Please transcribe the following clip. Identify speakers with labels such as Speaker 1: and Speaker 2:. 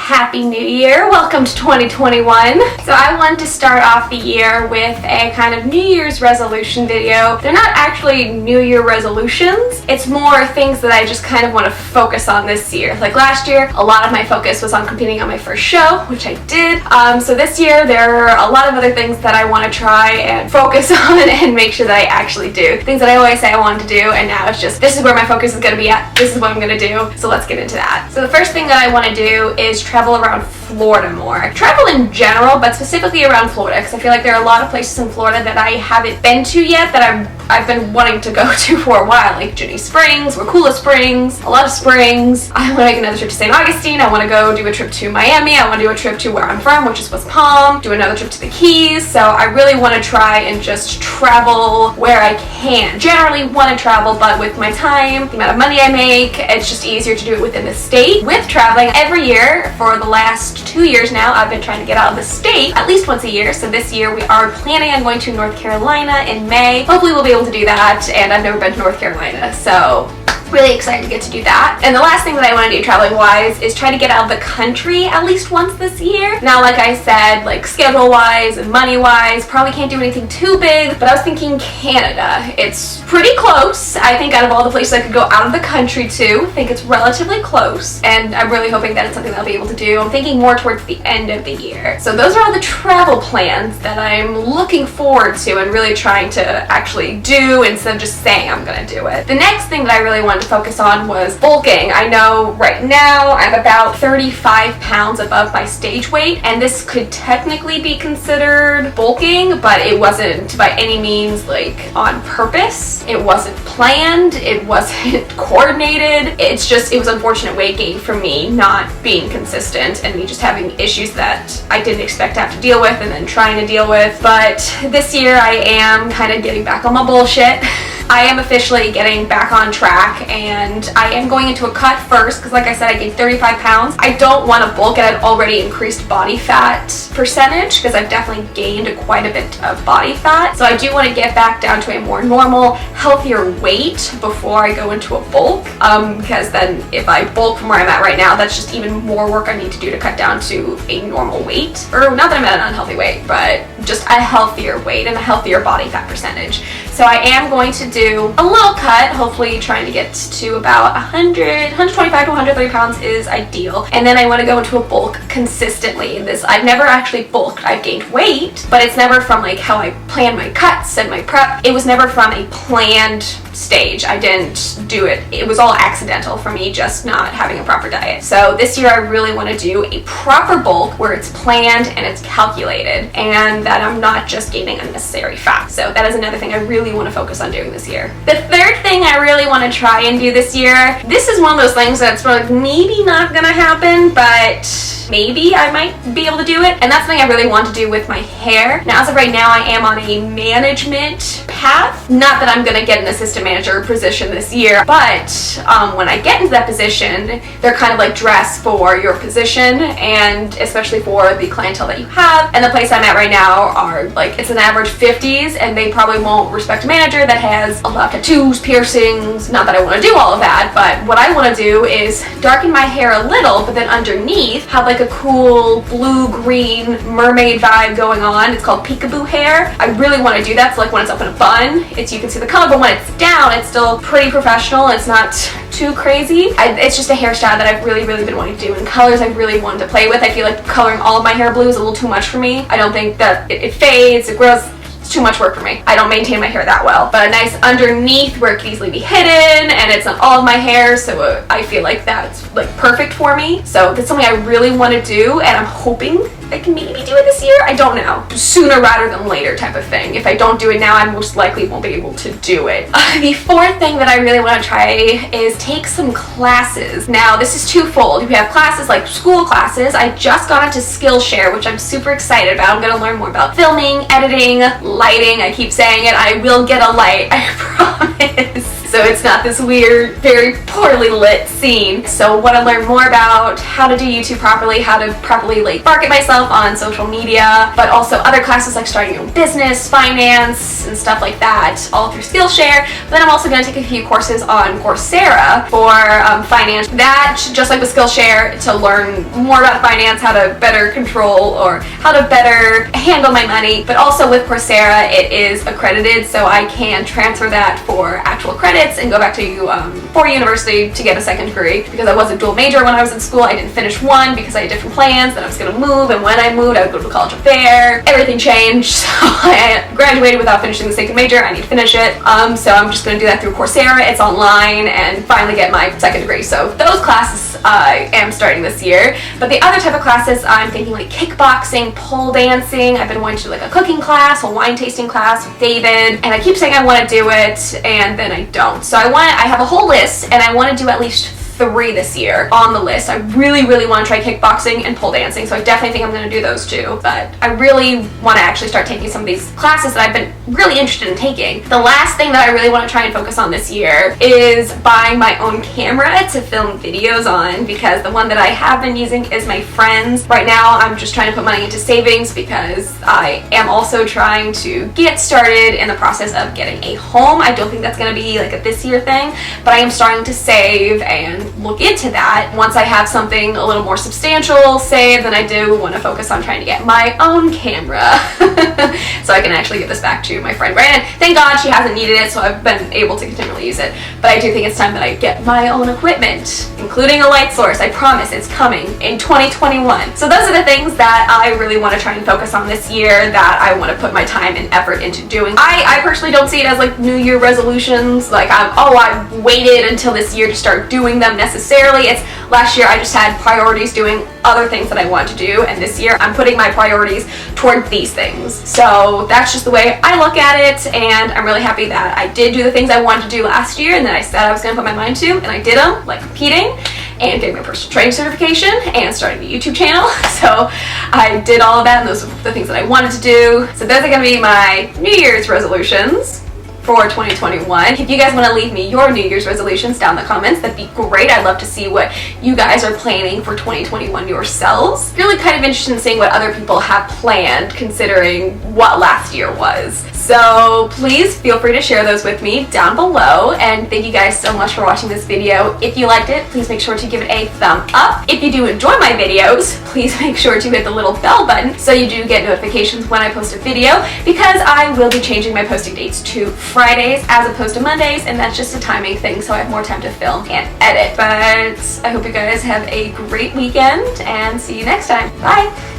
Speaker 1: Happy New Year! Welcome to 2021. So I wanted to start off the year with a kind of New Year's resolution video. They're not actually New Year resolutions. It's more things that I just kind of want to focus on this year. Like last year, a lot of my focus was on competing on my first show, which I did. So this year, there are a lot of other things that I want to try and focus on and make sure that I actually do. Things that I always say I wanted to do, and now it's just, this is where my focus is going to be at. This is what I'm going to do. So let's get into that. So the first thing that I want to do is travel around Florida more. Travel in general, but specifically around Florida, because I feel like there are a lot of places in Florida that I haven't been to yet that I've been wanting to go to for a while, like Ginny Springs, Wakulla Springs, a lot of springs. I want to make another trip to St. Augustine. I want to go do a trip to Miami. I want to do a trip to where I'm from, which is West Palm, do another trip to the Keys. So I really want to try and just travel where I can. Generally want to travel, but with my time, the amount of money I make, it's just easier to do it within the state. With traveling every year for the last 2 years now, I've been trying to get out of the state at least once a year. So this year we are planning on going to North Carolina in May. Hopefully we'll be able to do that, and I've never been to North Carolina, so really excited to get to do that. And the last thing that I want to do traveling wise is try to get out of the country at least once this year. Now, like I said, like schedule wise and money wise, probably can't do anything too big, but I was thinking Canada. It's pretty close. I think out of all the places I could go out of the country to, I think it's relatively close, and I'm really hoping that it's something that I'll be able to do. I'm thinking more towards the end of the year. So those are all the travel plans that I'm looking forward to and really trying to actually do instead of just saying I'm gonna do it. The next thing that I really wanted to focus on was bulking. I know right now I'm about 35 pounds above my stage weight, and this could technically be considered bulking, but it wasn't by any means like on purpose. It wasn't planned. It wasn't coordinated. It's just, it was unfortunate weight gain for me not being consistent and me just having issues that I didn't expect to have to deal with and then trying to deal with. But this year I am kind of getting back on my bullshit. I am officially getting back on track, and I am going into a cut first because, like I said, I gained 35 pounds. I don't want to bulk, and I've already increased body fat percentage because I've definitely gained quite a bit of body fat. So I do want to get back down to a more normal, healthier weight before I go into a bulk, because then if I bulk from where I'm at right now, that's just even more work I need to do to cut down to a normal weight. Or not that I'm at an unhealthy weight, but just a healthier weight and a healthier body fat percentage. So I am going to do a little cut, hopefully trying to get to about 125 to 130 pounds is ideal. And then I want to go into a bulk consistently. I've never actually bulked. I've gained weight, but it's never from like how I plan my cuts and my prep. It was never from a planned stage. I didn't do it. It was all accidental for me just not having a proper diet. So this year I really want to do a proper bulk where it's planned and it's calculated and that I'm not just gaining unnecessary fat. So that is another thing I really want to focus on doing this year. The third thing I really want to try and do this year, this is one of those things that's like maybe not gonna happen, but maybe I might be able to do it, and that's something I really want to do with my hair. Now, as of right now, I am on a management path. Not that I'm gonna get an assistant manager position this year, but when I get into that position, they're kind of like dressed for your position, and especially for the clientele that you have. And the place I'm at right now are like, it's an average 50s, and they probably won't respect a manager that has a lot of tattoos, piercings. Not that I want to do all of that, but what I want to do is darken my hair a little, but then underneath have like a cool blue-green mermaid vibe going on. It's called peekaboo hair. I really want to do that. So like when it's up in a bun, you can see the color, but when it's down, it's still pretty professional. It's not too crazy. It's just a hairstyle that I've really been wanting to do, and colors I've really wanted to play with. I feel like coloring all of my hair blue is a little too much for me. I don't think that it fades, it grows. It's too much work for me. I don't maintain my hair that well. But a nice underneath where it can easily be hidden, and it's not all of my hair, so I feel like that's like perfect for me. So that's something I really want to do, and I'm hoping I can maybe do it this year. I don't know. Sooner rather than later type of thing. If I don't do it now, I most likely won't be able to do it. The fourth thing that I really want to try is take some classes. Now, this is twofold. We have classes like school classes. I just got into Skillshare, which I'm super excited about. I'm going to learn more about filming, editing, lighting. I keep saying it. I will get a light. I promise. so it's not this weird, very poorly lit scene. So want to learn more about how to do YouTube properly, how to properly like market myself on social media, but also other classes like starting your own business, finance, and stuff like that, all through Skillshare. But then I'm also going to take a few courses on Coursera for finance. That, just like with Skillshare, to learn more about finance, how to better control or how to better handle my money. But also with Coursera, it is accredited, so I can transfer that for actual credits and go back to for university to get a second degree. Because I was a dual major when I was in school, I didn't finish one because I had different plans that I was going to move, and when I moved I would go to college up there. Everything changed, so I graduated without finishing the second major. I need to finish it, so I'm just going to do that through Coursera. It's online, and finally get my second degree. So those classes I am starting this year. But the other type of classes, I'm thinking like kickboxing, pole dancing. I've been wanting to do like a cooking class, a wine tasting class with David, and I keep saying I want to do it and then I don't. So I have a whole list, and I want to do at least 3 this year on the list. I really want to try kickboxing and pole dancing, so I definitely think I'm going to do those 2. But I really want to actually start taking some of these classes that I've been really interested in taking. The last thing that I really want to try and focus on this year is buying my own camera to film videos on, because the one that I have been using is my friend's. Right now I'm just trying to put money into savings because I am also trying to get started in the process of getting a home. I don't think that's going to be like a this year thing, but I am starting to save and look into that. Once I have something a little more substantial saved, then I do want to focus on trying to get my own camera so I can actually give this back to my friend. Right, and thank God she hasn't needed it, so I've been able to continually use it. But I do think it's time that I get my own equipment, including a light source. I promise it's coming in 2021. So those are the things that I really want to try and focus on this year, that I want to put my time and effort into doing. I personally don't see it as like New Year resolutions, like I waited until this year to start doing them necessarily. It's last year I just had priorities doing other things that I want to do, and this year I'm putting my priorities toward these things. So that's just the way I look at it, and I'm really happy that I did do the things I wanted to do last year and that I said I was going to put my mind to, and I did them, like competing and getting my personal training certification and starting the YouTube channel. So I did all of that, and those are the things that I wanted to do. So those are going to be my New Year's resolutions for 2021. If you guys want to leave me your New Year's resolutions down in the comments, that'd be great. I'd love to see what you guys are planning for 2021 yourselves. Really kind of interested in seeing what other people have planned, considering what last year was. So please feel free to share those with me down below, and thank you guys so much for watching this video. If you liked it, please make sure to give it a thumb up. If you do enjoy my videos, please make sure to hit the little bell button so you do get notifications when I post a video, because I will be changing my posting dates to Fridays as opposed to Mondays, and that's just a timing thing, so I have more time to film and edit. But I hope you guys have a great weekend, and see you next time. Bye!